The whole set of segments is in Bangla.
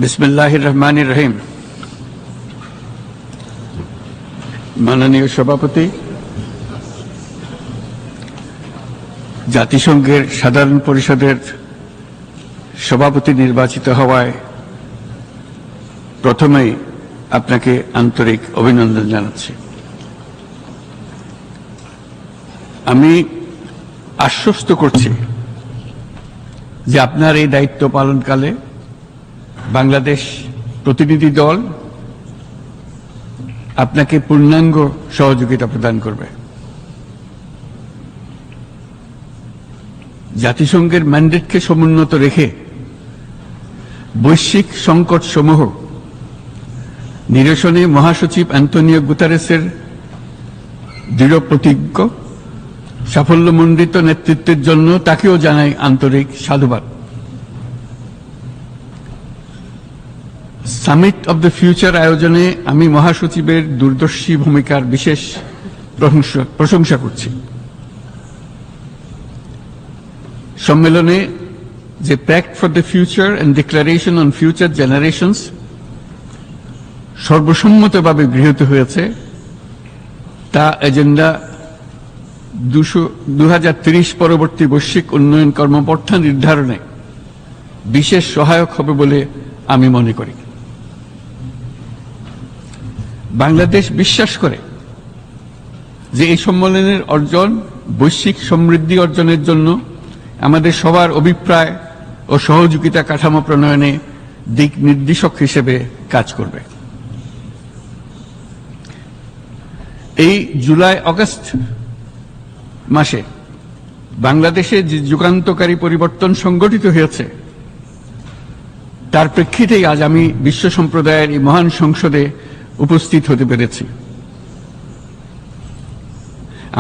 বিসমিল্লাহির রহমানির রহিম। মাননীয় সভাপতি, জাতিসংঘের সাধারণ পরিষদের সভাপতি নির্বাচিত হওয়ায় প্রথমেই আপনাকে আন্তরিক অভিনন্দন জানাচ্ছি। আমি আশ্বস্ত করছি যে আপনার এই দায়িত্ব পালনকালে বাংলাদেশ প্রতিনিধি দল আপনাকে পূর্ণাঙ্গ সহযোগিতা প্রদান করবে। জাতিসংঘের ম্যান্ডেটকে সমুন্নত রেখে বৈশ্বিক সংকট সমূহ নিরসনে মহাসচিব অ্যান্টোনিও গুতেরেসের দৃঢ় প্রতিজ্ঞ সাফল্যমণ্ডিত নেতৃত্বের জন্য তাকেও জানাই আন্তরিক সাধুবাদ। সামিট অব দ্য ফিউচার আয়োজনে আমি মহাসচিবের দূরদর্শী ভূমিকার বিশেষ প্রশংসা করছি। সম্মেলনে যে pact for the future and declaration on future generations সর্বসম্মতভাবে গৃহীত হয়েছে, তা এজেন্ডা 2030 পরবর্তী বৈশ্বিক উন্নয়ন কর্মপন্থা নির্ধারণে বিশেষ সহায়ক হবে বলে আমি মনে করি। বাংলাদেশ বিশ্বাস করে যে এই সম্মেলনের অর্জন বৈশ্বিক সমৃদ্ধি অর্জনের জন্য আমাদের সবার অভিপ্রায় ও সহযোগিতা কাঠামো প্রণয়নে দিক নির্দেশক হিসেবে কাজ করবে। এই জুলাই আগস্ট মাসে বাংলাদেশে যে যুগান্তকারী পরিবর্তন সংগঠিত হয়েছে তার প্রেক্ষিতেই আজ আমি বিশ্ব সম্প্রদায়ের এই মহান সংসদে উপস্থিত হতে পেরেছি।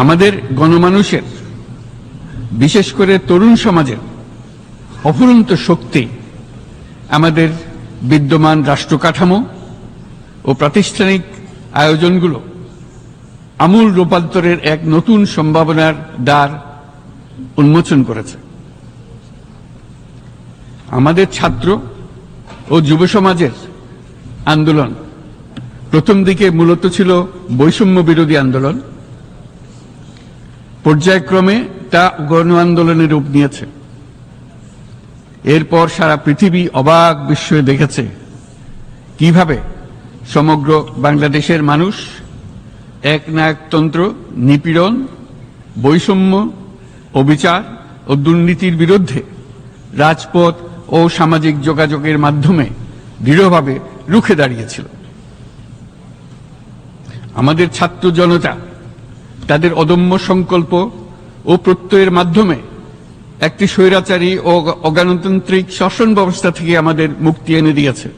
আমাদের গণমানুষের, বিশেষ করে তরুণ সমাজের অফুরন্ত শক্তি আমাদের বিদ্যমান রাষ্ট্র কাঠামো ও প্রাতিষ্ঠানিক আয়োজনগুলো আমূল রূপান্তরের এক নতুন সম্ভাবনার দ্বার উন্মোচন করেছে। আমাদের ছাত্র ও যুব সমাজের আন্দোলন প্রথম দিকে মূলত ছিল বৈষম্য বিরোধী আন্দোলন, পর্যায়ক্রমে তা গণ আন্দোলনের রূপ নিয়েছে। এরপর সারা পৃথিবী অবাক বিস্ময়ে দেখেছে কিভাবে সমগ্র বাংলাদেশের মানুষ একনায়কতন্ত্র, নিপীড়ন, বৈষম্য, অবিচার ও দুর্নীতির বিরুদ্ধে রাজপথ ও সামাজিক যোগাযোগের মাধ্যমে দৃঢ়ভাবে রুখে দাঁড়িয়েছিল। আমাদের ছাত্র জনতা তাদের অদম্য সংকল্প ও প্রত্যয়ের মাধ্যমে একটি স্বৈরাচারী ও অগণতান্ত্রিক শাসন ব্যবস্থা থেকে আমাদের মুক্তি এনে দিয়েছে।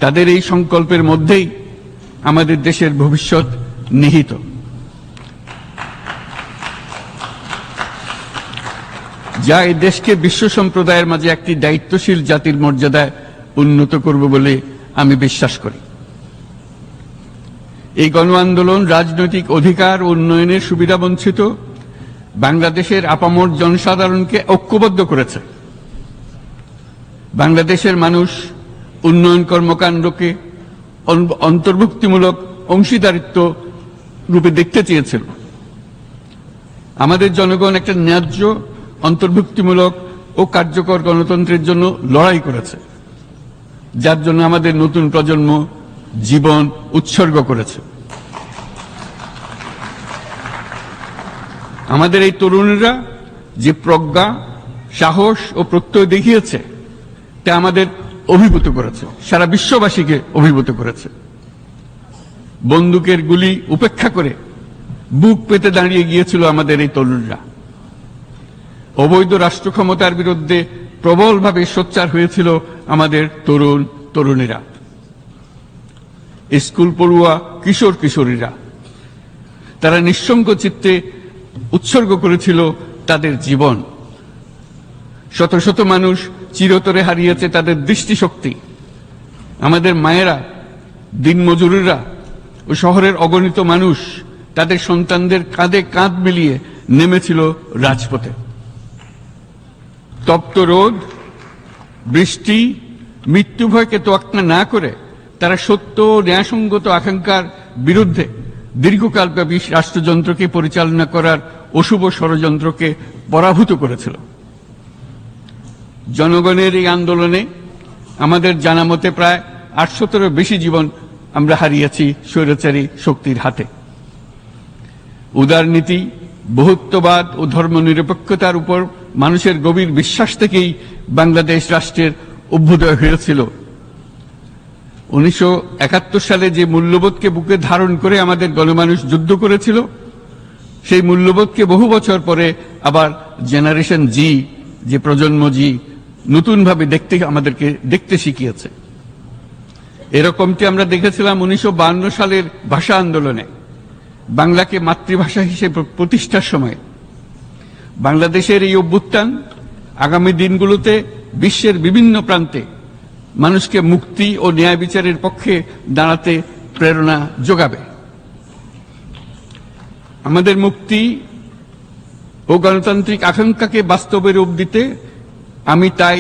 তাদের এই সংকল্পের মধ্যেই আমাদের দেশের ভবিষ্যৎ নিহিত। যা এই দেশকে বিশ্ব সম্প্রদায়ের মাঝে একটি দায়িত্বশীল জাতির মর্যাদায় উন্নত করবে বলে আমি বিশ্বাস করি। এই গণ আন্দোলন রাজনৈতিক অধিকার ও উন্নয়নের সুবিধাবঞ্চিত বাংলাদেশের আপামর জনসাধারণকে ঐক্যবদ্ধ করেছে। বাংলাদেশের মানুষ উন্নয়ন কর্মকাণ্ডকে অন্তর্ভুক্তিমূলক অংশীদারিত্ব রূপে দেখতে চেয়েছিল। আমাদের জনগণ একটা ন্যায্য, অন্তর্ভুক্তিমূলক ও কার্যকর গণতন্ত্রের জন্য লড়াই করেছে, যার জন্য আমাদের নতুন প্রজন্ম জীবন উৎসর্গ করেছে। আমাদের এই তরুণরা যে প্রজ্ঞা, সাহস ও প্রত্যয় দেখিয়েছে তা আমাদের অভিভূত করেছে, সারা বিশ্ববাসীকে অভিভূত করেছে। বন্দুকের গুলি উপেক্ষা করে বুক পেতে দাঁড়িয়ে গিয়েছিল আমাদের এই তরুণরা। অবৈধ রাষ্ট্র ক্ষমতার বিরুদ্ধে প্রবলভাবে সোচ্চার হয়েছিল আমাদের তরুণ তরুণীরা, স্কুল পড়ুয়া কিশোর কিশোরীরা। তারা নিঃসঙ্গ চিত্তে উৎসর্গ করেছিল তাদের জীবন। শত শত মানুষ চিরতরে হারিয়েছে তাদের দৃষ্টিশক্তি। আমাদের মায়েরা, দিনমজুরেরা ও শহরের অগণিত মানুষ তাদের সন্তানদের কাঁধে কাঁধ মিলিয়ে নেমেছিল রাজপথে। তপ্ত রোদ, বৃষ্টি, মৃত্যু ভয়কে তোয়াক্কা না করে তারা সত্য ও ন্যায়সঙ্গত আকাঙ্ক্ষার বিরুদ্ধে দীর্ঘকালব্যাপী রাষ্ট্রযন্ত্রকে পরিচালনা করার অশুভ ষড়যন্ত্রকে পরাভূত করেছিল। জনগণের এই আন্দোলনে আমাদের জানা মতে প্রায় 800-এরও বেশি জীবন আমরা হারিয়েছি স্বৈরাচারী শক্তির হাতে। উদারনীতি, বহুত্ববাদ ও ধর্মনিরপেক্ষতার উপর মানুষের গভীর বিশ্বাস থেকেই বাংলাদেশ রাষ্ট্রের অভ্যুদয় হয়েছিল। 1971 সালে যে মূল্যবোধকে বুকে ধারণ করে আমাদের গণমানুষ যুদ্ধ করেছিল, সেই মূল্যবোধকে বহু বছর পরে আবার জেনারেশন জি, যে প্রজন্ম জি, নতুনভাবে আমাদেরকে দেখতে শিখিয়েছে। এরকমটি আমরা দেখেছিলাম 1952 সালের ভাষা আন্দোলনে, বাংলাকে মাতৃভাষা হিসেবে প্রতিষ্ঠার সময়। বাংলাদেশের এই অভ্যুত্থান আগামী দিনগুলোতে বিশ্বের বিভিন্ন প্রান্তে মানুষকে মুক্তি ও ন্যায় বিচারের পক্ষে দাঁড়াতে প্রেরণা যোগাবে। আমাদের মুক্তি ও গণতান্ত্রিক আকাঙ্ক্ষাকে বাস্তবে রূপ দিতে আমি তাই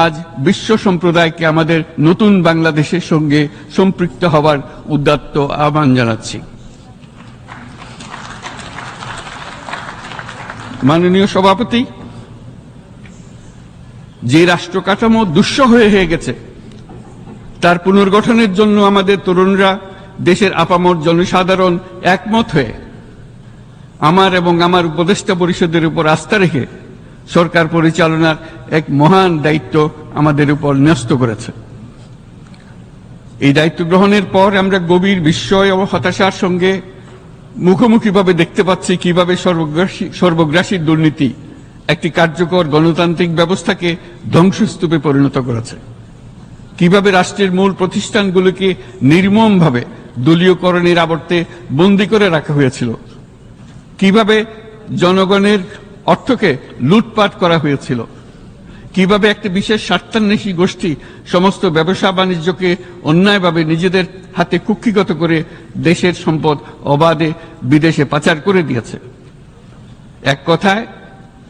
আজ বিশ্ব সম্প্রদায়কে আমাদের নতুন বাংলাদেশের সঙ্গে সম্পৃক্ত হওয়ার উদাত্ত আহ্বান জানাচ্ছি। মাননীয় সভাপতি, যে রাষ্ট্র কাঠামো দুঃসহ হয়ে গেছে তার পুনর্গঠনের জন্য আমাদের তরুণরা, দেশের আপামর জনসাধারণ একমত হয়ে আমার এবং আমার উপদেষ্টা পরিষদের উপর আস্থা রেখে সরকার পরিচালনার এক মহান দায়িত্ব আমাদের উপর ন্যস্ত করেছে। এই দায়িত্ব গ্রহণের পর আমরা গভীর বিস্ময় ও হতাশার সঙ্গে মুখোমুখিভাবে দেখতে পাচ্ছি কিভাবে সর্বগ্রাসী দুর্নীতি একটি কার্যকর গণতান্ত্রিক ব্যবস্থাকে ধ্বংসস্তূপে পরিণত করেছে, কিভাবে রাষ্ট্রের মূল প্রতিষ্ঠানগুলোকে নির্মমভাবে দলীয়করণের আবর্তে বন্দী করে রাখা হয়েছিল, কিভাবে জনগণের অর্থকে লুটপাট করা হয়েছিল, কিভাবে একটি বিশেষ স্বার্থান্বেষী গোষ্ঠী সমস্ত ব্যবসা বাণিজ্যকে অন্যায়ভাবে নিজেদের হাতে কুক্ষিগত করে দেশের সম্পদ অবাধে বিদেশে পাচার করে দিয়েছে। এক কথায়,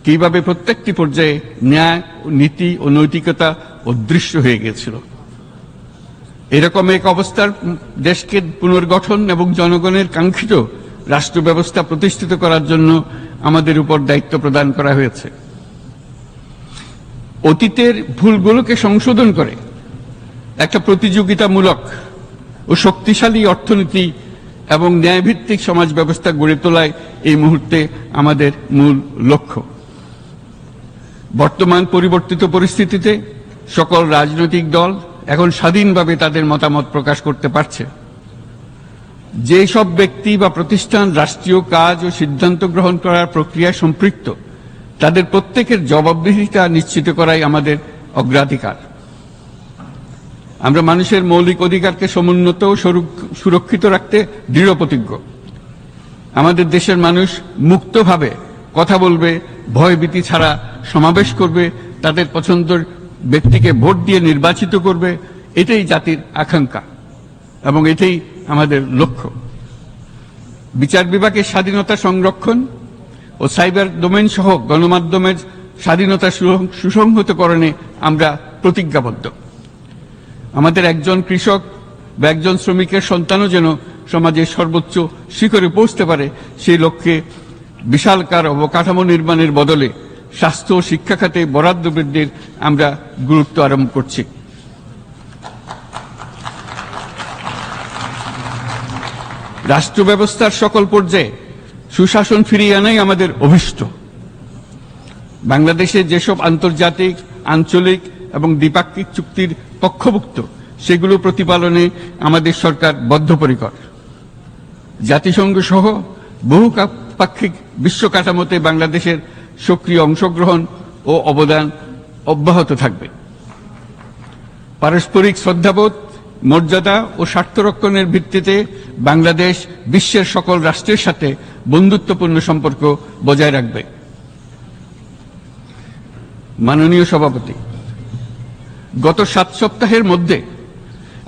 কিভাবে প্রত্যেকটি পর্যায়ে ন্যায়, নীতি ও নৈতিকতা অদৃশ্য হয়ে গিয়েছিল। এরকম এক অবস্থার দেশকে পুনর্গঠন এবং জনগণের কাঙ্ক্ষিত রাষ্ট্র ব্যবস্থা প্রতিষ্ঠিত করার জন্য আমাদের উপর দায়িত্ব প্রদান করা হয়েছে। অতীতের ভুলগুলোকে সংশোধন করে একটা প্রতিযোগিতামূলক ও শক্তিশালী অর্থনীতি এবং ন্যায়ভিত্তিক সমাজ ব্যবস্থা গড়ে তোলায় এই মুহূর্তে আমাদের মূল লক্ষ্য। বর্তমান পরিবর্তিত পরিস্থিতিতে সকল রাজনৈতিক দল এখন স্বাধীনভাবে তাদের মতামত প্রকাশ করতে পারছে। যে সব ব্যক্তি বা প্রতিষ্ঠান রাষ্ট্রীয় কাজ ও সিদ্ধান্ত গ্রহণ করার প্রক্রিয়ায় সম্পৃক্ত, তাদের প্রত্যেকের জবাবদিহিতা নিশ্চিত করাই আমাদের অগ্রাধিকার। আমরা মানুষের মৌলিক অধিকারকে সমুন্নত ও সুরক্ষিত রাখতে দৃঢ়প্রতিজ্ঞ। আমাদের দেশের মানুষ মুক্তভাবে কথা বলবে, ভয়ভীতি ছাড়া সমাবেশ করবে, তাদের পছন্দের ব্যক্তিকে ভোট দিয়ে নির্বাচিত করবে, এটাই জাতির আকাঙ্ক্ষা এবং এটাই আমাদের লক্ষ্য। বিচার বিভাগের স্বাধীনতা সংরক্ষণ ও সাইবার ডোমেইন সহ গণমাধ্যমের স্বাধীনতা সুসংহতকরণে আমরা প্রতিজ্ঞাবদ্ধ। আমাদের একজন কৃষক বা একজন শ্রমিকের সন্তানও যেন সমাজের সর্বোচ্চ শিখরে পৌঁছতে পারে, সেই লক্ষ্যে বিশালকার অবকাঠামো নির্মাণের বদলে স্বাস্থ্য ও শিক্ষা খাতে বরাদ্দ বৃদ্ধির আমরা গুরুত্ব আরোপ করছি। রাষ্ট্র ব্যবস্থার সকল পর্যায়ে সুশাসন ফিরিয়ে আনাই আমাদের অভীষ্ট। বাংলাদেশে যেসব আন্তর্জাতিক, আঞ্চলিক এবং দ্বিপাক্ষিক চুক্তির পক্ষভুক্ত, সেগুলো প্রতিপালনে আমাদের সরকার বদ্ধপরিকর। জাতিসংঘ সহ বহুপাক্ষিক বিশ্ব কাঠামোতে বাংলাদেশের সক্রিয় অংশগ্রহণ ও অবদান অব্যাহত থাকবে। পারস্পরিক শ্রদ্ধাবোধ, মর্যাদা ও স্বার্থরক্ষণের ভিত্তিতে বাংলাদেশ বিশ্বের সকল রাষ্ট্রের সাথে বন্ধুত্বপূর্ণ সম্পর্ক বজায় রাখবে। মাননীয় সভাপতি, গত 7 সপ্তাহের মধ্যে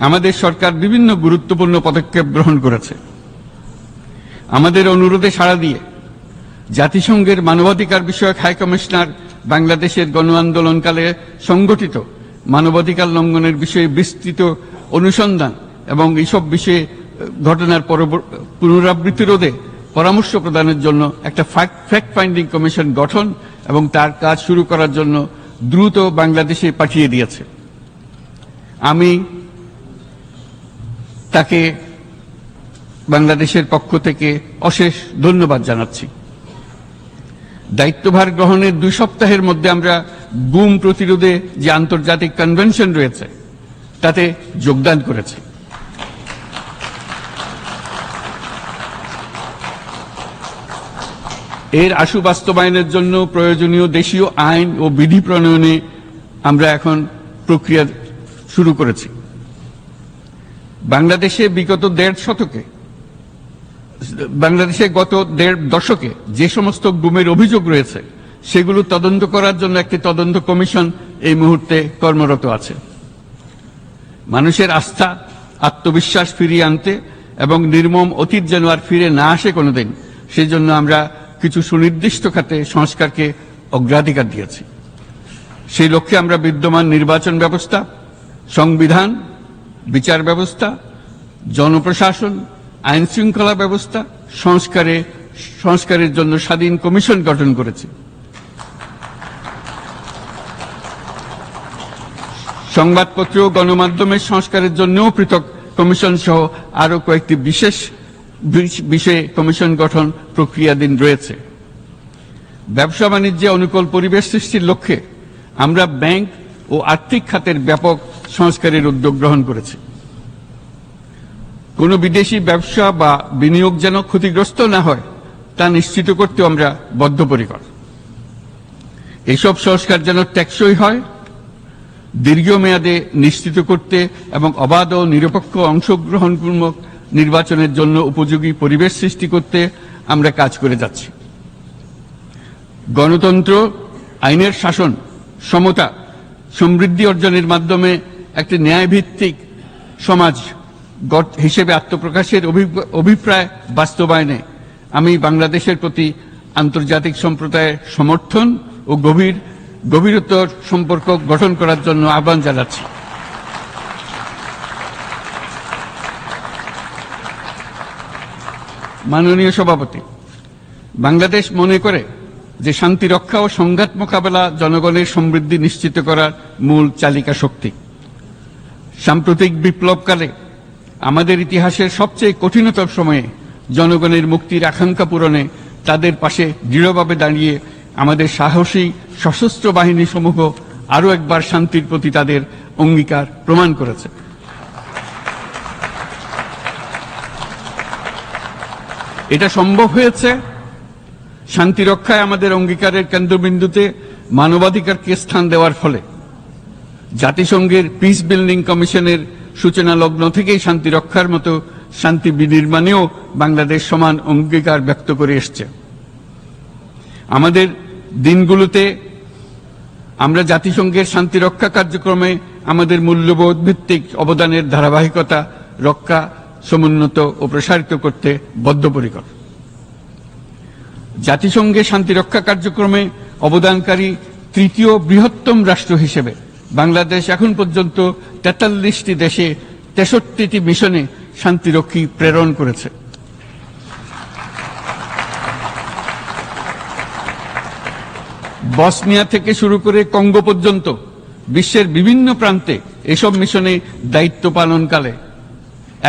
আমাদের সরকার বিভিন্ন গুরুত্বপূর্ণ পদক্ষেপ গ্রহণ করেছে। আমাদের অনুরোধে সাড়া দিয়ে জাতিসংঘের মানবাধিকার বিষয়ক হাই কমিশনার বাংলাদেশের গণ আন্দোলনকালে সংগঠিত মানবাধিকার লঙ্ঘনের বিষয়ে বিস্তৃত অনুসন্ধান এবং এইসব বিষয়ে ঘটনার পুনরাবৃত্তি রোধে পরামর্শ প্রদানের জন্য একটা ফ্যাক্ট ফাইন্ডিং কমিশন গঠন এবং তার কাজ শুরু করার জন্য দ্রুত বাংলাদেশে পাঠিয়ে দিয়েছে। আমি তাকে বাংলাদেশের পক্ষ থেকে অশেষ ধন্যবাদ জানাচ্ছি। দায়িত্বভার গ্রহণের 2 সপ্তাহের মধ্যে আমরা গুম প্রতিরোধে যে আন্তর্জাতিক কনভেনশন রয়েছে তাতে যোগদান করেছি। এর আশু বাস্তবায়নের জন্য প্রয়োজনীয় দেশীয় আইন ও বিধি প্রণয়নে আমরা এখন প্রক্রিয়া শুরু করেছি। বাংলাদেশে গত 1.5 দশকে যে সমস্ত গুমের অভিযোগ রয়েছে সেগুলো তদন্ত করার জন্য একটি তদন্ত কমিশন এই মুহূর্তে কর্মরত আছে। মানুষের আস্থা আত্মবিশ্বাস ফিরিয়ে আনতে এবং নির্মম অতীত যেন আর ফিরে না আসে কোনোদিন, সেই জন্য আমরা কিছু সুনির্দিষ্ট খাতে সংস্কারকে অগ্রাধিকার দিয়েছি। সেই লক্ষ্যে আমরা বিদ্যমান নির্বাচন ব্যবস্থা, সংবিধান, বিচার ব্যবস্থা, জনপ্রশাসন, আইন শৃঙ্খলা ব্যবস্থা সংস্কারের জন্য স্বাধীন কমিশন গঠন করেছি। সংবাদপত্র ও গণমাধ্যমের সংস্কারের জন্যও পৃথক কমিশন সহ আরো কয়েকটি বিশেষ বিষয়ে কমিশন গঠন প্রক্রিয়াধীন রয়েছে। ব্যবসা বাণিজ্যে অনুকূল পরিবেশ সৃষ্টির লক্ষ্যে আমরা ব্যাংক ও আর্থিক খাতের ব্যাপক সংস্কারের উদ্যোগ গ্রহণ করেছি। কোনো বিদেশি ব্যবসা বা বিনিয়োগ যেন ক্ষতিগ্রস্ত না হয় তা নিশ্চিত করতে আমরা বদ্ধপরিকর। এসব সংস্কার যেন টেকসই হয়, দীর্ঘমেয়াদে নিশ্চিত করতে এবং অবাধ ও নিরপেক্ষ অংশগ্রহণমূলক নির্বাচনের জন্য উপযোগী পরিবেশ সৃষ্টি করতে আমরা কাজ করে যাচ্ছি। গণতন্ত্র, আইনের শাসন, সমতা, সমৃদ্ধি অর্জনের মাধ্যমে একটি ন্যায়ভিত্তিক সমাজ হিসেবে আত্মপ্রকাশের অভিপ্রায় বাস্তবায়নে আমি বাংলাদেশের প্রতি আন্তর্জাতিক সম্প্রদায়ের সমর্থন ও গভীরতর সম্পর্ক গঠন করার জন্য আহ্বান জানাচ্ছি। মাননীয় সভাপতি, বাংলাদেশ মনে করে যে শান্তি রক্ষা ও সংঘাত মোকাবেলা জনগণের সমৃদ্ধি নিশ্চিত করার মূল চালিকা শক্তি। সাম্প্রতিক বিপ্লবকালে আমাদের ইতিহাসের সবচেয়ে কঠিনতম সময়ে জনগণের মুক্তির আকাঙ্ক্ষা পূরণে তাদের পাশে দৃঢ়ভাবে দাঁড়িয়ে আমাদের সাহসী সশস্ত্র বাহিনী সমূহ আরও একবার শান্তির প্রতি তাদের অঙ্গীকার প্রমাণ করেছে। এটা সম্ভব হয়েছে শান্তি রক্ষায় আমাদের অঙ্গীকারের কেন্দ্রবিন্দুতে মানবাধিকারকে স্থান দেওয়ার ফলে। জাতিসংঘের পিস বিল্ডিং কমিশনের সূচনা লগ্ন থেকেই শান্তি রক্ষার মতো শান্তি বিনির্মাণেও বাংলাদেশ সমান অঙ্গীকার ব্যক্ত করে এসছে। আমাদের দিনগুলোতে আমরা জাতিসংঘের শান্তি রক্ষা কার্যক্রমে আমাদের মূল্যবোধ ভিত্তিক অবদানের ধারাবাহিকতা রক্ষা, সমুন্নত ও প্রসারিত করতে বদ্ধপরিকর। জাতিসংঘের শান্তি রক্ষা কার্যক্রমে অবদানকারী তৃতীয় বৃহত্তম রাষ্ট্র হিসেবে বাংলাদেশ এখন পর্যন্ত 43টি দেশে 63টি মিশনে শান্তিরক্ষী প্রেরণ করেছে। বসনিয়া থেকে শুরু করে কঙ্গো পর্যন্ত বিশ্বের বিভিন্ন প্রান্তে এসব মিশনে দায়িত্ব পালনকালে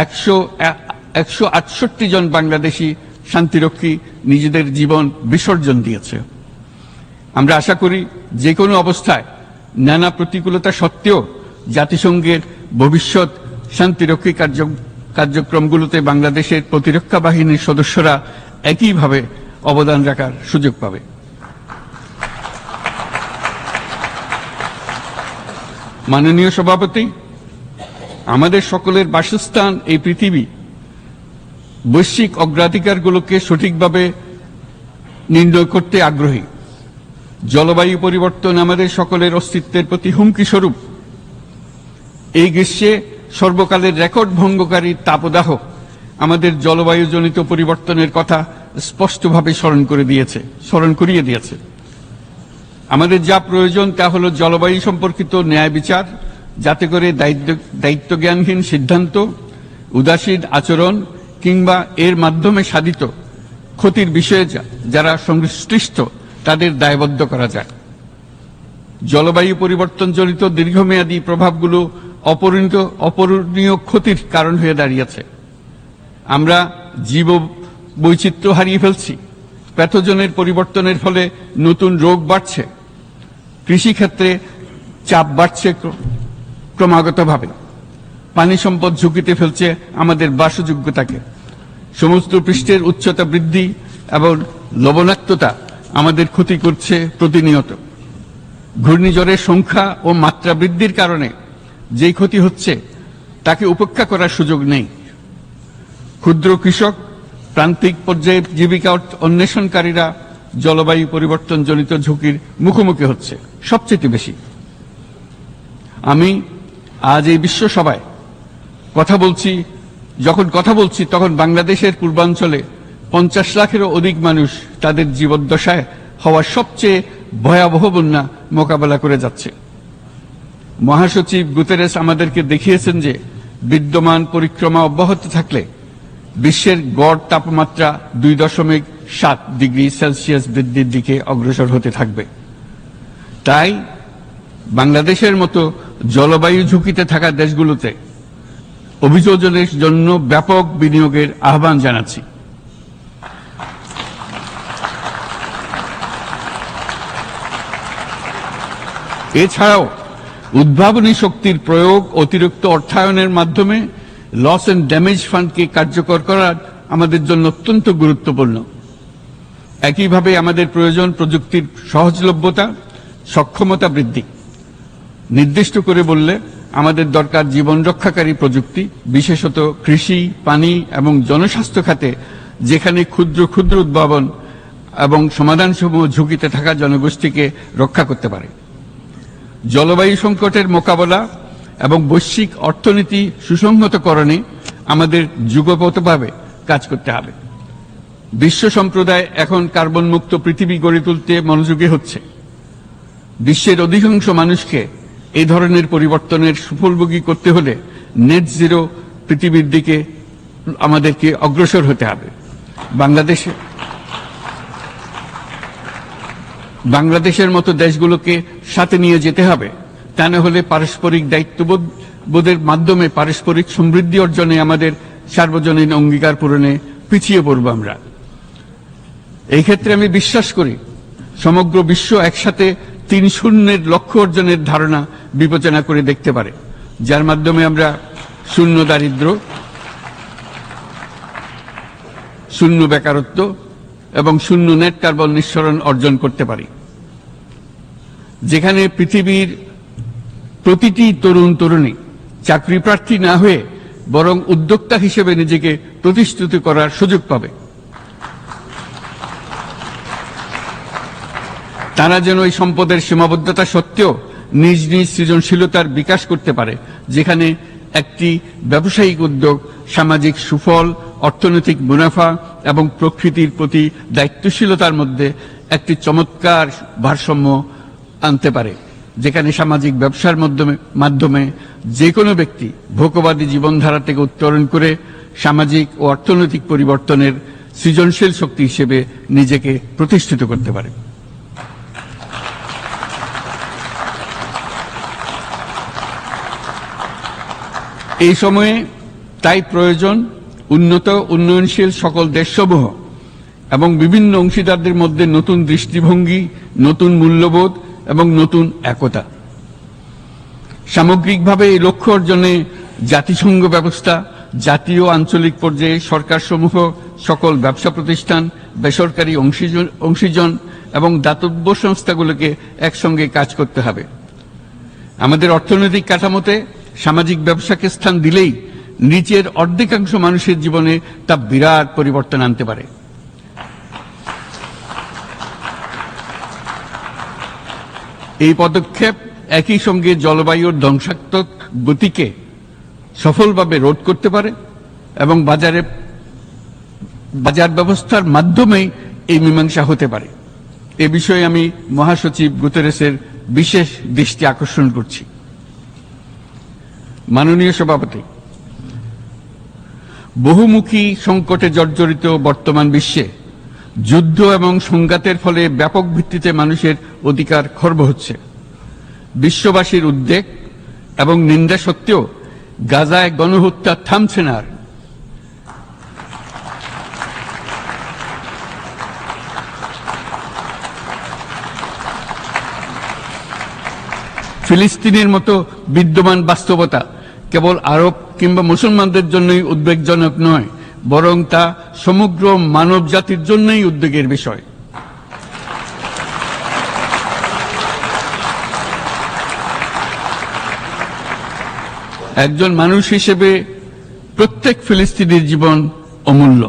168 জন বাংলাদেশি শান্তিরক্ষী নিজেদের জীবন বিসর্জন দিয়েছে। আমরা আশা করি যে কোনো অবস্থায় নানা প্রতিকূলতা সত্ত্বেও জাতিসংঘের ভবিষ্যৎ শান্তিরক্ষী কার্যক্রমগুলোতে বাংলাদেশের প্রতিরক্ষা বাহিনীর সদস্যরা একইভাবে অবদান রাখার সুযোগ পাবে। মাননীয় সভাপতি, আমাদের সকলের বাসস্থান এই পৃথিবী বৈশ্বিক অগ্রাধিকারগুলোকে সঠিকভাবে নির্ণয় করতে আগ্রহী। জলবায়ু পরিবর্তন আমাদের সকলের অস্তিত্বের প্রতি হুমকি স্বরূপ। এই গ্রীষ্মে সর্বকালের রেকর্ড ভঙ্গকারী তাপদাহ আমাদের জলবায়ুজনিত পরিবর্তনের কথা স্পষ্টভাবে স্মরণ করিয়ে দিয়েছে। আমাদের যা প্রয়োজন তা হলো জলবায়ু সম্পর্কিত ন্যায় বিচার, যাতে করে দায়িত্বজ্ঞানহীন সিদ্ধান্ত, উদাসীন আচরণ কিংবা এর মাধ্যমে সাধিত ক্ষতির বিষয়ে যারা সংশ্লিষ্ট তাদের দায়বদ্ধ করা যায়। জলবায়ু পরিবর্তনজনিত দীর্ঘমেয়াদী প্রভাবগুলো অপূরণীয় ক্ষতির কারণ হয়ে দাঁড়িয়েছে। আমরা জীব বৈচিত্র্য হারিয়ে ফেলছি, প্যাথোজেনের পরিবর্তনের ফলে নতুন রোগ বাড়ছে, কৃষিক্ষেত্রে চাপ বাড়ছে ক্রমাগতভাবে, পানি সম্পদ ঝুঁকিতে ফেলছে আমাদের বাসযোগ্যতাকে, সমুদ্র পৃষ্ঠের উচ্চতা বৃদ্ধি এবং লবণাক্ততা আমাদের ক্ষতি করছে প্রতিনিয়ত। ঘূর্ণিঝড়ের সংখ্যা ও মাত্রা বৃদ্ধির কারণে যেই ক্ষতি হচ্ছে তাকে উপেক্ষা করার সুযোগ নেই। ক্ষুদ্র কৃষক, প্রান্তিক পর্যায়ে জীবিকা অন্বেষণকারীরা জলবায়ু পরিবর্তনজনিত ঝুঁকির মুখোমুখি হচ্ছে সবচেয়ে বেশি। আমি আজ এই বিশ্ব সভায় যখন কথা বলছি তখন বাংলাদেশের পূর্বাঞ্চলে 50 লাখেরও অধিক মানুষ তাদের জীবদ্দশায় হওয়া সবচেয়ে ভয়াবহ বন্যা মোকাবেলা করে যাচ্ছে। মহাসচিব গুতেরেস আমাদেরকে দেখিয়েছেন যে বিদ্যমান পরিক্রমা অব্যাহত থাকলে বিশ্বের গড় তাপমাত্রা 2.7 ডিগ্রি সেলসিয়াস বৃদ্ধির দিকে অগ্রসর হতে থাকবে। তাই বাংলাদেশের মতো জলবায়ু ঝুঁকিতে থাকা দেশগুলোতে অভিযোজনের জন্য ব্যাপক বিনিয়োগের আহ্বান জানাচ্ছি। এছাড়াও উদ্ভাবনী শক্তির প্রয়োগ, অতিরিক্ত অর্থায়নের মাধ্যমে লস এন্ড ড্যামেজ ফান্ডকে কার্যকর করা আমাদের জন্য অত্যন্ত গুরুত্বপূর্ণ। একইভাবে আমাদের প্রয়োজন প্রযুক্তির সহজলভ্যতা, সক্ষমতা বৃদ্ধি। নির্দিষ্ট করে বললে আমাদের দরকার জীবন রক্ষাকারী প্রযুক্তি, বিশেষত কৃষি, পানি এবং জনস্বাস্থ্য খাতে, যেখানে ক্ষুদ্র ক্ষুদ্র উদ্ভাবন এবং সমাধানসমূহ ঝুঁকিতে থাকা জনগোষ্ঠীকে রক্ষা করতে পারে। জলবায়ু সংকটের মোকাবেলা এবং বৈশ্বিক অর্থনীতি সুসংহতকরণে আমাদের যুগপৎভাবে কাজ করতে হবে। বিশ্ব সম্প্রদায় এখন কার্বন মুক্ত পৃথিবী গড়ে তুলতে মনোযোগী হচ্ছে। বিশ্বের অধিকাংশ মানুষকে এই ধরনের পরিবর্তনের সুফলভোগী করতে হলে নেট জিরো পৃথিবীর দিকে আমাদেরকে অগ্রসর হতে হবে। বাংলাদেশের মতো দেশগুলোকে সাথে নিয়ে যেতে হবে। তা না হলে পারস্পরিক দায়িত্ববোধের মাধ্যমে পারস্পরিক সমৃদ্ধি অর্জনে আমাদের সার্বজনীন অঙ্গীকার পূরণে পিছিয়ে পড়ব আমরা। এই ক্ষেত্রে আমি বিশ্বাস করি সমগ্র বিশ্ব একসাথে 3-0 লক্ষ্য অর্জনের ধারণা বিবেচনা করে দেখতে পারে, যার মাধ্যমে আমরা শূন্য দারিদ্র, শূন্য বেকারত্ব এবং শূন্য নেট কার্বন নিঃসরণ অর্জন করতে পারি। যেখানে পৃথিবীর প্রতিটি তরুণ তরুণী চাকরি প্রার্থী না হয়ে বরং উদ্যোক্তা হিসেবে নিজেকে প্রতিষ্ঠিত করার সুযোগ পাবে। তারা যেন এই সম্পদের সীমাবদ্ধতা সত্ত্বেও নিজ নিজ সৃজনশীলতার বিকাশ করতে পারে, যেখানে একটি ব্যবসায়িক উদ্যোগ সামাজিক সুফল, অর্থনৈতিক মুনাফা এবং প্রকৃতির প্রতি দায়িত্বশীলতার মধ্যে একটি চমৎকার ভারসাম্য আনতে পারে, যেখানে সামাজিক ব্যবসার মাধ্যমে যে কোনো ব্যক্তি ভোগবাদী জীবনধারা থেকে উত্তরণ করে সামাজিক ও অর্থনৈতিক পরিবর্তনের সৃজনশীল শক্তি হিসেবে নিজেকে প্রতিষ্ঠিত করতে পারে। এই সময়ে তাই প্রয়োজন উন্নত উন্নয়নশীল সকল দেশসমূহ এবং বিভিন্ন অংশীদারদের মধ্যে নতুন দৃষ্টিভঙ্গি, নতুন মূল্যবোধ এবং নতুন একতা। সামগ্রিকভাবে এই লক্ষ্য অর্জনে জাতিসংঘ ব্যবস্থা, জাতীয় আঞ্চলিক পর্যায়ে সরকারসমূহ, সকল ব্যবসা প্রতিষ্ঠান, বেসরকারি অংশীজন এবং দাতব্য সংস্থাগুলোকে একসঙ্গে কাজ করতে হবে। আমাদের অর্থনৈতিক কাঠামোতে সামাজিক ব্যবসাকে স্থান দিলেই নিচের অর্ধেকাংশ মানুষের জীবনে তা বিরাট পরিবর্তন আনতে পারে। এই পদক্ষেপ একই সঙ্গে জলবায়ুর ধ্বংসাত্মক গতিকে সফলভাবে রোধ করতে পারে এবং বাজার ব্যবস্থার মাধ্যমেই এই মীমাংসা হতে পারে। এ বিষয়ে আমি মহাসচিব গুতেরেসের বিশেষ দৃষ্টি আকর্ষণ করছি। মাননীয় সভাপতি, বহুমুখী সংকটে জর্জরিত বর্তমান বিশ্বে যুদ্ধ এবং সংঘাতের ফলে ব্যাপক ভিত্তিতে মানুষের অধিকার খর্ব হচ্ছে। বিশ্ববাসীর উদ্বেগ এবং নিন্দা সত্ত্বেও গাজায় গণহত্যা থামছে না। ফিলিস্তিনের মতো বিদ্যমান বাস্তবতা কেবল আরব কিংবা মুসলমানদের জন্যই উদ্বেগজনক নয়, বরং তা সমগ্র মানব জাতির জন্যই উদ্বেগের বিষয়। একজন মানুষ হিসেবে প্রত্যেক ফিলিস্তিনির জীবন অমূল্য।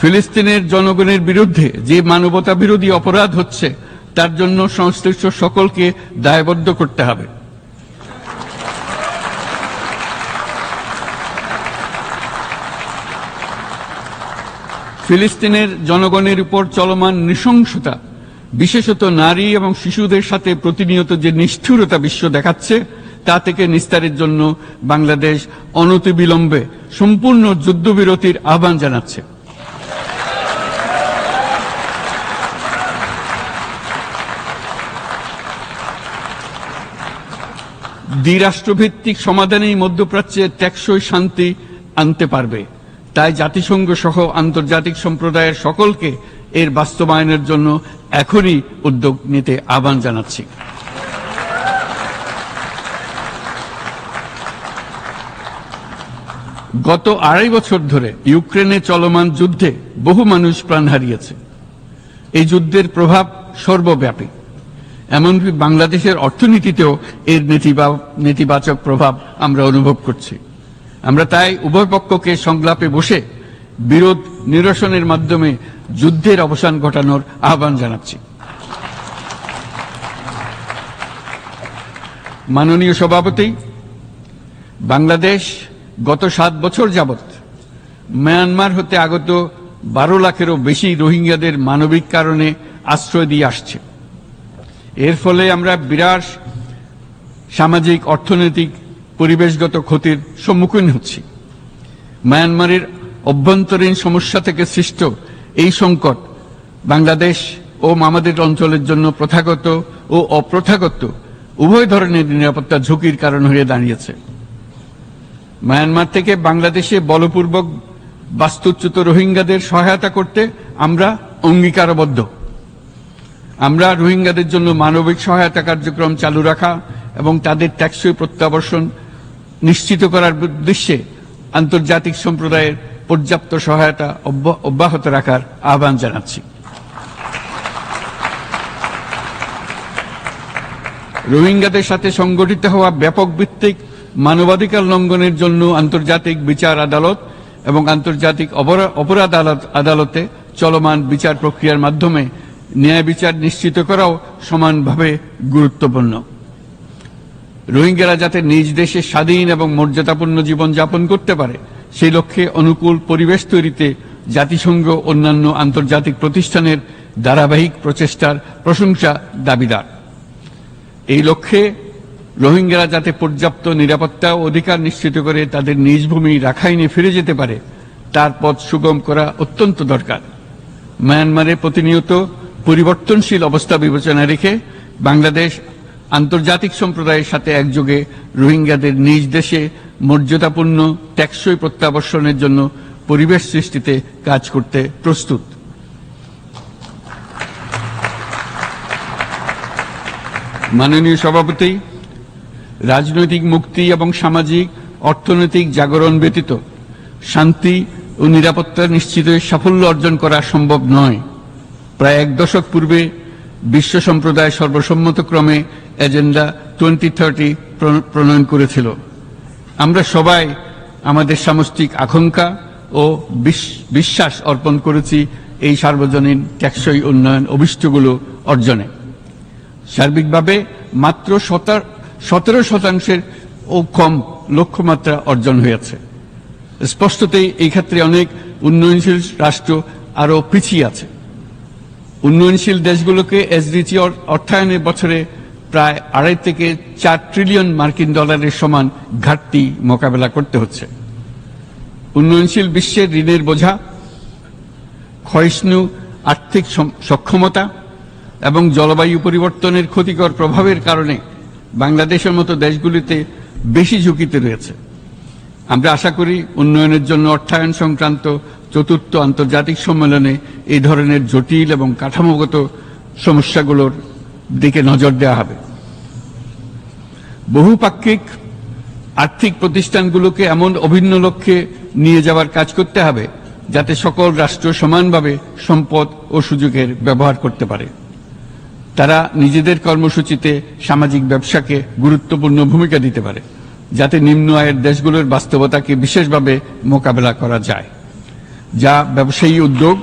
ফিলিস্তিনের জনগণের বিরুদ্ধে যে মানবতা বিরোধী অপরাধ হচ্ছে তার জন্য সংশ্লিষ্ট সকলকে দায়বদ্ধ করতে হবে। ফিলিস্তিনের জনগণের উপর চলমান নৃশংসতা, বিশেষত নারী এবং শিশুদের সাথে প্রতিনিয়ত যে নিষ্ঠুরতা বিশ্ব দেখাচ্ছে, তা থেকে নিস্তারের জন্য বাংলাদেশ অনতিবিলম্বে সম্পূর্ণ যুদ্ধবিরতির আহ্বান জানাচ্ছে। দ্বিরাষ্ট্রভিত্তিক সমাধানেই মধ্যপ্রাচ্যে টেকসই শান্তি আনতে পারবে। তাই জাতিসংঘ সহ আন্তর্জাতিক সম্প্রদায়ের সকলকে এর বাস্তবায়নের জন্য এখনই উদ্যোগ নিতে আহ্বান জানাচ্ছি। গত 2.5 বছর ধরে ইউক্রেনে চলমান যুদ্ধে বহু মানুষ প্রাণ হারিয়েছে। এই যুদ্ধের প্রভাব সর্বব্যাপী, এমনকি বাংলাদেশের অর্থনীতিতেও এর নেতিবাচক প্রভাব আমরা অনুভব করছি। আমরা তাই উভয় পক্ষকে সংলাপে বসে বিরোধ নিরসনের মাধ্যমে যুদ্ধের অবসান ঘটানোর আহ্বান জানাচ্ছি। মাননীয় সভাপতি, বাংলাদেশ গত 7 বছর যাবৎ মায়ানমার হতে আগত 12 লাখেরও বেশি রোহিঙ্গাদের মানবিক কারণে আশ্রয় দিয়ে আসছে। এর ফলে আমরা বিরাট সামাজিক, অর্থনৈতিক, পরিবেশগত ক্ষতির সম্মুখীন হচ্ছি। মায়ানমারের অভ্যন্তরীণ সমস্যা থেকে সৃষ্ট এই সংকট বাংলাদেশ ও আমাদের অঞ্চলের জন্য প্রথাগত ও অপ্রথাগত উভয় ধরনের নিরাপত্তা ঝুঁকির কারণ হয়ে দাঁড়িয়েছে। মায়ানমার থেকে বাংলাদেশে বলপূর্বক বাস্তুচ্যুত রোহিঙ্গাদের সহায়তা করতে আমরা অঙ্গীকারবদ্ধ। আমরা রোহিঙ্গাদের জন্য মানবিক সহায়তা কার্যক্রম চালু রাখা এবং তাদের টেকসই প্রত্যাবর্তন নিশ্চিত করার উদ্দেশ্যে আন্তর্জাতিক সম্প্রদায়ের পর্যাপ্ত সহায়তা অব্যাহত রাখার আহ্বান জানাচ্ছি। রোহিঙ্গাদের সাথে সংগঠিত হওয়া ব্যাপক ভিত্তিক মানবাধিকার লঙ্ঘনের জন্য আন্তর্জাতিক বিচার আদালত এবং আন্তর্জাতিক অপরাধ আদালতে চলমান বিচার প্রক্রিয়ার মাধ্যমে ন্যায় বিচার নিশ্চিত করাও সমানভাবে গুরুত্বপূর্ণ। রোহিঙ্গারা যাতে নিজ দেশে স্বাধীন এবং মর্যাদাপূর্ণ জীবন যাপন করতে পারে, সেই লক্ষ্যে অনুকূল পরিবেশ তৈরিতে জাতিসংঘ অন্যান্য আন্তর্জাতিক প্রতিষ্ঠানের ধারাবাহিক প্রচেষ্টার প্রশংসা দাবিদার। এই লক্ষ্যে রোহিঙ্গারা যাতে পর্যাপ্ত নিরাপত্তা ও অধিকার নিশ্চিত করে তাদের নিজ ভূমি রাখাইনে ফিরে যেতে পারে, তার পথ সুগম করা অত্যন্ত দরকার। মায়ানমারে প্রতিনিয়ত পরিবর্তনশীল অবস্থা বিবেচনা রেখে বাংলাদেশ আন্তর্জাতিক সম্প্রদায়ের সাথে একযোগে রোহিঙ্গাদের নিজ দেশে মর্যাদাপূর্ণ টেকসই প্রত্যাবর্তনের জন্য পরিবেশ সৃষ্টিতে কাজ করতে প্রস্তুত। মাননীয় সভাপতি, রাজনৈতিক মুক্তি এবং সামাজিক অর্থনৈতিক জাগরণ ব্যতীত শান্তি ও নিরাপত্তা নিশ্চিতে সাফল্য অর্জন করা সম্ভব নয়। প্রায় 1 দশক পূর্বে বিশ্ব সম্প্রদায় সর্বসম্মতক্রমে এজেন্ডা 2030 প্রণয়ন করেছিল। আমরা সবাই আমাদের সামষ্টিক আকাঙ্ক্ষা ও বিশ্বাস অর্পণ করেছি এই সার্বজনীন টেকসই উন্নয়ন অভিষ্টগুলো অর্জনে। সার্বিকভাবে মাত্র 17% ও কম লক্ষ্যমাত্রা অর্জন হয়েছে। স্পষ্টতই এই ক্ষেত্রে অনেক উন্নয়নশীল রাষ্ট্র আরও পিছিয়ে আছে। উন্নয়নশীল দেশগুলোকে এসডিজি অর্থায়নে বছরে প্রায় 2.5 থেকে 4 ট্রিলিয়ন মার্কিন ডলারের সমান ঘাটতি মোকাবেলা করতে হচ্ছে। উন্নয়নশীল বিশ্বের ঋণের বোঝা, ক্ষয়িষ্ণু আর্থিক সক্ষমতা এবং জলবায়ু পরিবর্তনের ক্ষতিকর প্রভাবের কারণে বাংলাদেশের মতো দেশগুলিতে বেশি ঝুঁকিতে রয়েছে। আমরা আশা করি উন্নয়নের জন্য অর্থায়ন সংক্রান্ত চতুর্থ আন্তর্জাতিক সম্মেলনে এই ধরনের জটিল এবং কাঠামোগত সমস্যাগুলোর দিকে নজর দেওয়া হবে। বহুপাক্ষিক আর্থিক প্রতিষ্ঠানগুলোকে এমন অভিন্ন লক্ষ্যে নিয়ে যাওয়ার কাজ করতে হবে যাতে সকল রাষ্ট্র সমানভাবে সম্পদ ও সুযোগের ব্যবহার করতে পারে। তারা নিজেদের কর্মসূচিতে সামাজিক ব্যবসাকে গুরুত্বপূর্ণ ভূমিকা দিতে পারে, যাতে নিম্ন আয়ের দেশগুলোর বাস্তবতাকে বিশেষভাবে মোকাবেলা করা যায়, যা ব্যবসায়ী উদ্যোগ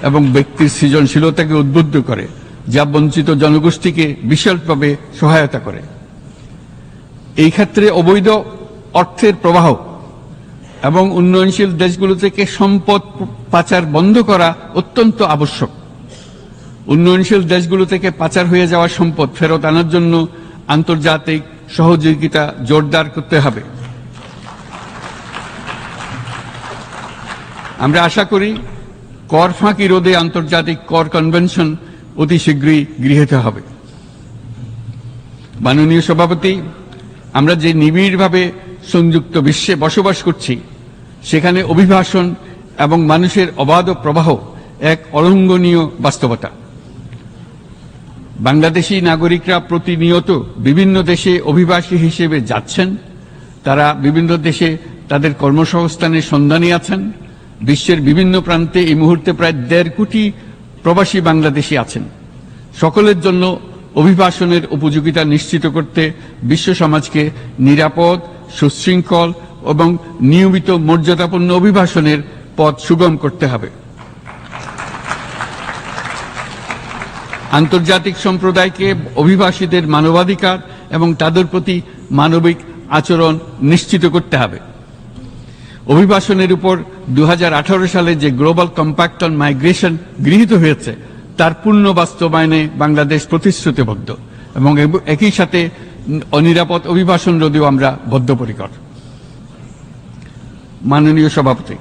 এবং ব্যক্তির সৃজনশীলতাকে উদ্বুদ্ধ করে, যা বঞ্চিত জনগোষ্ঠীকে বিশালভাবে সহায়তা করে। এই ক্ষেত্রে অবৈধ অর্থের প্রবাহ এবং উন্নয়নশীল দেশগুলো থেকে সম্পদ পাচার বন্ধ করা অত্যন্ত আবশ্যক। উন্নয়নশীল দেশগুলো থেকে পাচার হয়ে যাওয়া সম্পদ ফেরত আনার জন্য আন্তর্জাতিক সহযোগিতা জোরদার করতে হবে। আমরা আশা করি কর ফাঁকি রোধে আন্তর্জাতিক কর কনভেনশন অতি শীঘ্রই গৃহীত হবে। মাননীয় সভাপতি, আমরা যে নিবিড়ভাবে সংযুক্ত বিশ্বে বসবাস করছি, সেখানে অভিবাসন এবং মানুষের অবাধ প্রবাহ এক অলঙ্ঘনীয় বাস্তবতা। বাংলাদেশী নাগরিকরা প্রতিনিয়ত বিভিন্ন দেশে অভিবাসী হিসেবে যাচ্ছেন। তারা বিভিন্ন দেশে তাদের কর্মসংস্থানের সন্ধানে আছেন। বিশ্বের বিভিন্ন প্রান্তে এই মুহূর্তে প্রায় 1.5 কোটি প্রবাসী বাংলাদেশী আছেন। সকলের জন্য অভিবাসনের উপযোগিতা নিশ্চিত করতে বিশ্ব সমাজকে নিরাপদ, সুশৃঙ্খল এবং নিয়মিত মর্যাদাপূর্ণ অভিবাসনের পথ সুগম করতে হবে। আন্তর্জাতিক সম্প্রদায়কে অভিবাসীদের মানবাধিকার এবং তাদের প্রতি মানবিক আচরণ নিশ্চিত করতে হবে। অভিবাসনের উপর 2018 সালে যে গ্লোবাল কম্প্যাক্ট অন মাইগ্রেশন গৃহীত হয়েছে, তার পূর্ণ বাস্তবায়নে বাংলাদেশ প্রতিশ্রুতিবদ্ধ এবং একই সাথে অনিরাপদ অভিবাসন রোধেও আমরা বদ্ধপরিকর। মাননীয় সভাপতি,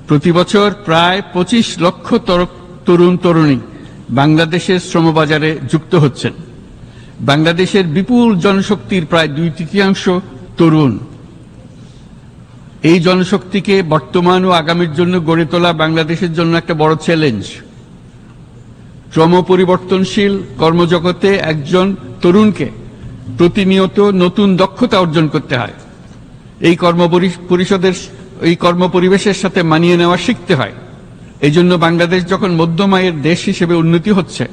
প্রতি বছর প্রায় 25 লক্ষ তরুণ তরুণী বাংলাদেশের শ্রমবাজারে যুক্ত হচ্ছেন। বাংলাদেশের বিপুল জনশক্তির প্রায় 2/3 তরুণ। এই জনশক্তিকে বর্তমান ও আগামীর জন্য গড়ে তোলা বাংলাদেশের জন্য একটা বড় চ্যালেঞ্জ। ক্রমপরিবর্তনশীল কর্মজগতে একজন তরুণকে প্রতিনিয়ত নতুন দক্ষতা অর্জন করতে হয়। এই কর্মপরিবেশের সাথে মানিয়ে নেওয়া শিখতে হয়। এই জন্য বাংলাদেশ যখন মধ্যম আয়ের দেশ হিসেবে উন্নতি হচ্ছে,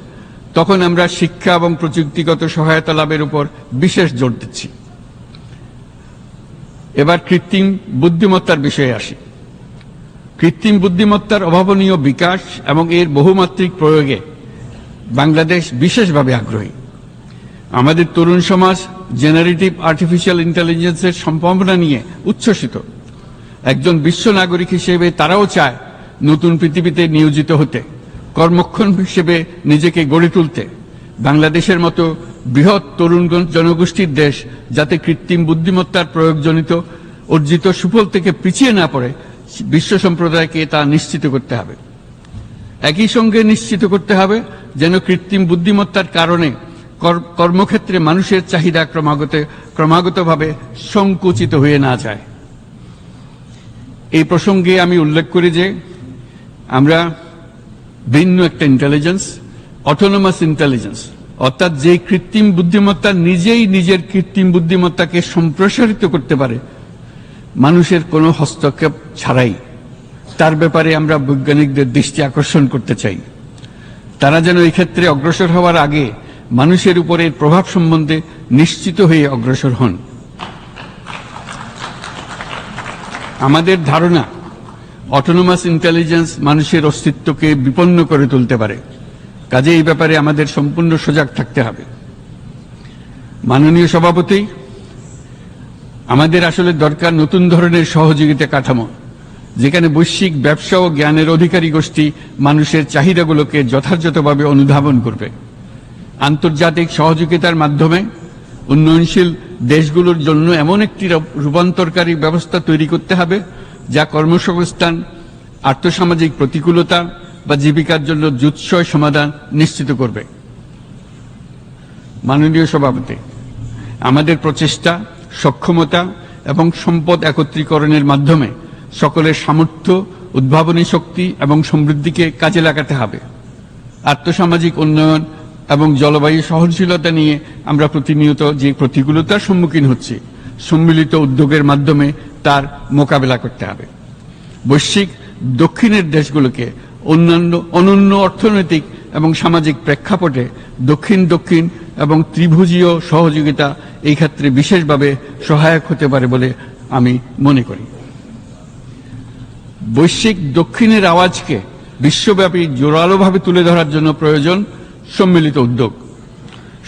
তখন আমরা শিক্ষা এবং প্রযুক্তিগত সহায়তা লাভের উপর বিশেষ জোর দিচ্ছি। এবার কৃত্রিম বুদ্ধিমত্তার বিষয়ে আসি। কৃত্রিম বুদ্ধিমত্তার অভাবনীয় বিকাশ এবং এর বহুমাত্রিক প্রয়োগে বাংলাদেশ বিশেষভাবে আগ্রহী। আমাদের তরুণ সমাজ জেনারেটিভ আর্টিফিশিয়াল ইন্টেলিজেন্সের সম্ভাবনা নিয়ে উচ্ছ্বসিত। একজন বিশ্ব নাগরিক হিসেবে তারাও চায় নতুন পৃথিবীতে নিয়োজিত হতে, কর্মক্ষম হিসেবে নিজেকে গড়ে তুলতে। বাংলাদেশের মতো বৃহৎ তরুণ জনগোষ্ঠীর দেশ যাতে কৃত্রিম বুদ্ধিমত্তার প্রয়োগজনিত অর্জিত সুফল থেকে পিছিয়ে না পড়ে, বিশ্ব সম্প্রদায়কে তা নিশ্চিত করতে হবে। একই সঙ্গে নিশ্চিত করতে হবে যেন কৃত্রিম বুদ্ধিমত্তার কারণে কর্মক্ষেত্রে মানুষের চাহিদা ক্রমাগতভাবে সংকুচিত হয়ে না যায়। এই প্রসঙ্গে আমি উল্লেখ করি যে আমরা ভিন্ন একটা ইন্টেলিজেন্স, অটোনোমাস ইন্টেলিজেন্স, অর্থাৎ যে কৃত্রিম বুদ্ধিমত্তা নিজেই নিজের কৃত্রিম বুদ্ধিমত্তাকে সম্প্রসারিত করতে পারে মানুষের কোনো হস্তক্ষেপ ছাড়াই, তার ব্যাপারে আমরা বৈজ্ঞানিকদের দৃষ্টি আকর্ষণ করতে চাই। তারা যেন এই ক্ষেত্রে অগ্রসর হওয়ার আগে মানুষের উপরের প্রভাব সম্বন্ধে নিশ্চিত হয়ে অগ্রসর হন। আমাদের ধারণা অটোনোমাস ইন্টেলিজেন্স মানুষের অস্তিত্বকে বিপন্ন করে তুলতে পারে, কাজে এই ব্যাপারে আমাদের সম্পূর্ণ সজাগ থাকতে হবে। মাননীয় সভাপতি, আমাদের আসলে দরকার নতুন ধরনের সহযোগিতা কাঠামো, যেখানে বৈশ্বিক ব্যবসা ও জ্ঞানের অধিকারী গোষ্ঠী মানুষের চাহিদাগুলোকে যথাযথভাবে অনুধাবন করবে। আন্তর্জাতিক সহযোগিতার মাধ্যমে উন্নয়নশীল দেশগুলোর জন্য এমন একটি রূপান্তরকারী ব্যবস্থা তৈরি করতে হবে যা কর্মসংস্থান, আর্থসামাজিক প্রতিকূলতা বা জীবিকার জন্য যুৎসয় সমাধান নিশ্চিত করবে। মাননীয় সভাপতি, আমাদের প্রচেষ্টা, সক্ষমতা এবং সম্পদ একত্রীকরণের মাধ্যমে সকলের সামর্থ্য, উদ্ভাবনী শক্তি এবং সমৃদ্ধিকে কাজে লাগাতে হবে। আর্থসামাজিক উন্নয়ন এবং জলবায়ু সহনশীলতা নিয়ে আমরা প্রতিনিয়ত যে প্রতিকূলতার সম্মুখীন হচ্ছি, সম্মিলিত উদ্যোগের মাধ্যমে তার মোকাবেলা করতে হবে। বৈশ্বিক দক্ষিণের দেশগুলোকে অনন্য অর্থনৈতিক এবং সামাজিক প্রেক্ষাপটে দক্ষিণ দক্ষিণ এবং ত্রিভুজীয় সহযোগিতা এই ক্ষেত্রে বিশেষভাবে সহায়ক হতে পারে বলে আমি মনে করি। বৈশ্বিক দক্ষিণের আওয়াজকে বিশ্বব্যাপী জোরালোভাবে তুলে ধরার জন্য প্রয়োজন সম্মিলিত উদ্যোগ।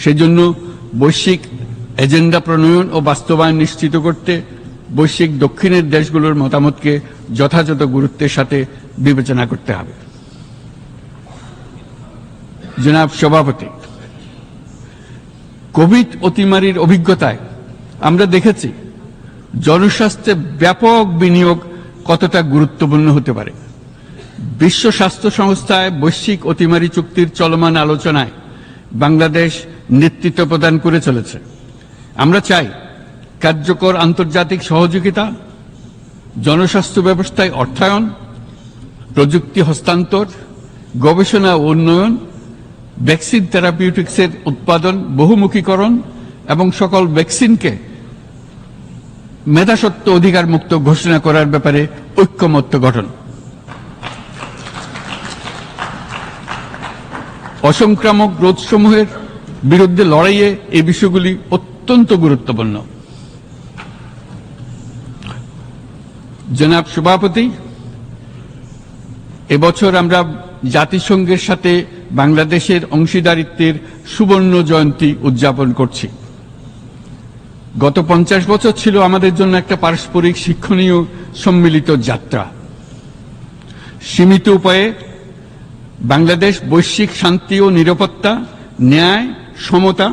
সেজন্য বৈশ্বিক এজেন্ডা প্রণয়ন ও বাস্তবায়ন নিশ্চিত করতে বৈশ্বিক দক্ষিণের দেশগুলোর মতামতকে যথাযথ গুরুত্বের সাথে বিবেচনা করতে হবে। জনাব সভাপতি, কোভিড অতিমারির অভিজ্ঞতায় আমরা দেখেছি জনস্বাস্থ্যে ব্যাপক বিনিয়োগ কতটা গুরুত্বপূর্ণ হতে পারে। বিশ্ব স্বাস্থ্য সংস্থায় বৈশ্বিক অতিমারি চুক্তির চলমান আলোচনায় বাংলাদেশ নেতৃত্ব প্রদান করে চলেছে। আমরা চাই কার্যকর আন্তর্জাতিক সহযোগিতা, জনস্বাস্থ্য ব্যবস্থায় অর্থায়ন, প্রযুক্তি হস্তান্তর, গবেষণা ও উন্নয়ন, ভ্যাকসিন থেরাপিউটিক্সের উৎপাদন বহুমুখীকরণ এবং সকল ভ্যাকসিনকে মেধাস্বত্ব অধিকার মুক্ত ঘোষণা করার ব্যাপারে ঐক্যমত্য গঠন। অসংক্রামক রোগসমূহের বিরুদ্ধে লড়াইয়ে এই বিষয়গুলি অত্যন্ত গুরুত্বপূর্ণ। জনাব সভাপতি, এবছর আমরা জাতিসংঘের সাথে বাংলাদেশের অংশীদারিত্বের সুবর্ণ জয়ন্তী উদযাপন করছি। গত 50 বছর ছিল আমাদের জন্য একটা পারস্পরিক শিক্ষণীয় সম্মিলিত যাত্রা। সীমিত উপায়ে বাংলাদেশ বৈশ্বিক শান্তি ও নিরাপত্তা, ন্যায়, সমতা,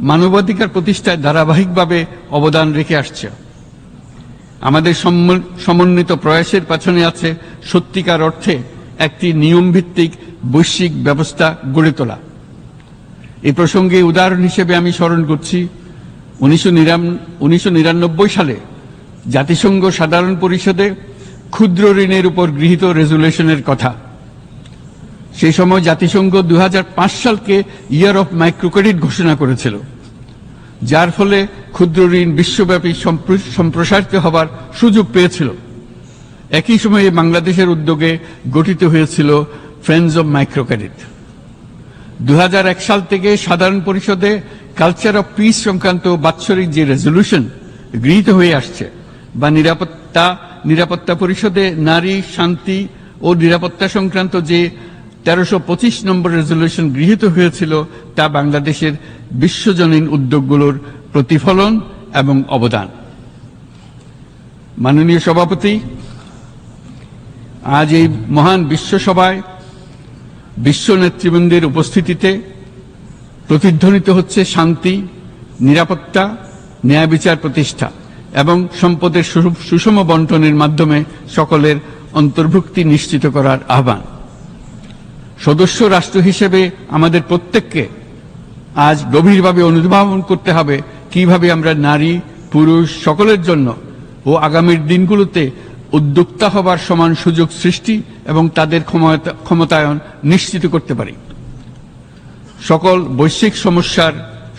মানবাধিকার প্রতিষ্ঠায় ধারাবাহিকভাবে অবদান রেখে আসছে। আমাদের সমন্বিত প্রয়াসের পেছনে আছে সত্যিকার অর্থে একটি নিয়মভিত্তিক বৈশ্বিক ব্যবস্থা গড়ে তোলা। এই প্রসঙ্গে উদাহরণ হিসেবে আমি স্মরণ করছি 1999 সালে জাতিসংঘ সাধারণ পরিষদে ক্ষুদ্র ঋণের উপর গৃহীত রেজুলেশনের কথা। সেই সময় জাতিসংঘ 2005 সালকে ইয়ার অফ মাইক্রোক্রেডিট ঘোষণা করেছিল, যার ফলে ক্ষুদ্র ঋণ বিশ্বব্যাপী সম্প্রসারিত হবার সুযোগ পেয়েছিল। একই সময়ে বাংলাদেশের উদ্যোগে গঠিত হয়েছিল ফ্রেন্ডস অব মাইক্রোক্রেডিট। 2001 সাল থেকে সাধারণ পরিষদে কালচার অফ পিস সংক্রান্ত বাৎসরিক যে রেজলিউশন গৃহীত হয়ে আসছে, বা নিরাপত্তা পরিষদে নারী, শান্তি ও নিরাপত্তা সংক্রান্ত যে 1325 নম্বর রেজলিউশন গৃহীত হয়েছিল, তা বাংলাদেশের বিশ্বজনীন উদ্যোগগুলোর প্রতিফলন এবং অবদান। মাননীয় সভাপতি, আজ এই মহান বিশ্বসভায় বিশ্ব নেতৃবৃন্দের উপস্থিতিতে প্রতিধ্বনিত হচ্ছে শান্তি, নিরাপত্তা, ন্যায় বিচার প্রতিষ্ঠা এবং সম্পদের সুষম বন্টনের মাধ্যমে সকলের অন্তর্ভুক্তি নিশ্চিত করার আহ্বান। সদস্য রাষ্ট্র হিসেবে আমাদের প্রত্যেককে আজ গভীরভাবে অনুধাবন করতে হবে কিভাবে আমরা নারী, পুরুষ সকলের জন্য ও আগামীর দিনগুলোতে উদ্যোক্তা হবার সমান সুযোগ সৃষ্টি এবং তাদের ক্ষমতায়ন নিশ্চিত করতে পারি। সকল বৈশ্বিক সমস্যার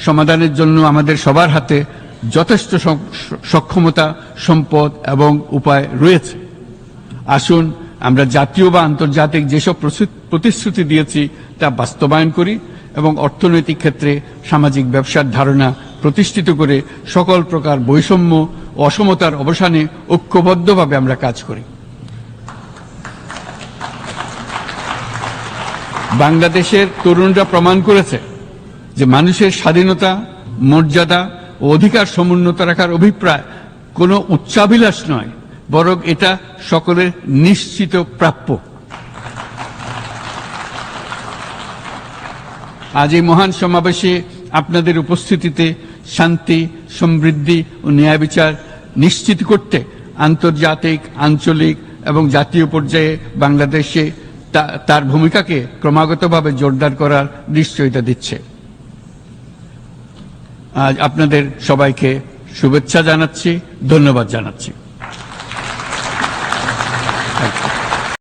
সমাধানের জন্য আমাদের সবার হাতে যথেষ্ট সক্ষমতা, সম্পদ এবং উপায় রয়েছে। আসুন আমরা জাতীয় বা আন্তর্জাতিক যেসব প্রতিশ্রুতি দিয়েছি তা বাস্তবায়ন করি এবং অর্থনৈতিক ক্ষেত্রে সামাজিক ব্যবসার ধারণা প্রতিষ্ঠিত করে সকল প্রকার বৈষম্য ও অসমতার অবসানে ঐক্যবদ্ধভাবে আমরা কাজ করি। বাংলাদেশের তরুণরা প্রমাণ করেছে যে মানুষের স্বাধীনতা, মর্যাদা ও অধিকার সমুন্নত রাখার অভিপ্রায় কোনো উচ্চাভিলাষ নয়, বরং এটা সকলের নিশ্চিত প্রাপ্য। আজ এই মহান সমাবেশে আপনাদের উপস্থিতিতে শান্তি, সমৃদ্ধি ও ন্যায় বিচার নিশ্চিত করতে আন্তর্জাতিক, আঞ্চলিক এবং জাতীয় পর্যায়ে বাংলাদেশে তার ভূমিকাকে ক্রমাগতভাবে জোরদার করার নিশ্চয়তা দিচ্ছে। আজ আপনাদের সবাইকে শুভেচ্ছা জানাচ্ছি, ধন্যবাদ জানাচ্ছি।